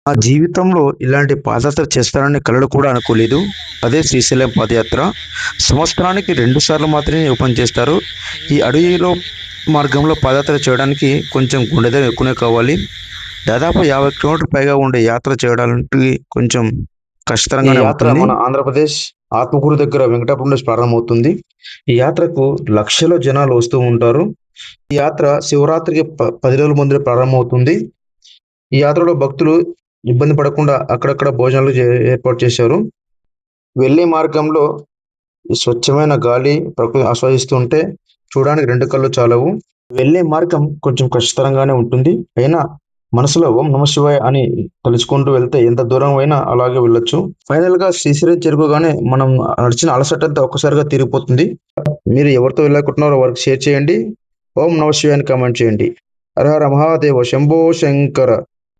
ఆ జీవితంలో ఇలాంటి పాదయాత్ర చేస్తారని కలలు కూడా అనుకోలేదు. అదే శ్రీశైలం పాదయాత్ర. సంవత్సరానికి 2 సార్లు మాత్రమే ఓపెన్ చేస్తారు. ఈ అడవిలో మార్గంలో పాదయాత్ర చేయడానికి కొంచెం గుండె ఎక్కువనే కావాలి. దాదాపు 50 కిలోమీటర్లు పైగా ఉండే యాత్ర చేయడానికి కొంచెం ఈ కష్టతరంగానే యాత్ర ఉంటుంది. మన ఆంధ్రప్రదేశ్ ఆత్మకూరు దగ్గర వెంకటాపురం నుంచి ప్రారంభమవుతుంది. ఈ యాత్రకు లక్షల జనాలు వస్తూ ఉంటారు. ఈ యాత్ర శివరాత్రికి 10 రోజుల ముందే ప్రారంభమవుతుంది. ఈ యాత్రలో భక్తులు ఇబ్బంది పడకుండా అక్కడక్కడ భోజనాలు ఏర్పాటు చేశారు. వెళ్ళే మార్గంలో ఈ స్వచ్ఛమైన గాలి, ప్రకృతిని ఆస్వాదిస్తుంటే చూడడానికి 2 కళ్ళు చాలవు. వెళ్ళే మార్గం కొంచెం కష్టతరంగానే ఉంటుంది. అయినా మనసులో ఓం నమ శివాయ అని తలుచుకుంటూ వెళ్తే ఎంత దూరం అయినా అలాగే వెళ్ళొచ్చు. ఫైనల్‌గా శ్రీశైలం చేరుకోగానే మనం నడిచిన అలసటంతా ఒక్కసారిగా తీరిపోతుంది. మీరు ఎవరితో వెళ్ళాలనుకుంటున్నారో వారికి షేర్ చేయండి. ఓం నమ శివాయ అని కామెంట్ చేయండి. హర హర మహాదేవ శంభో శంకర.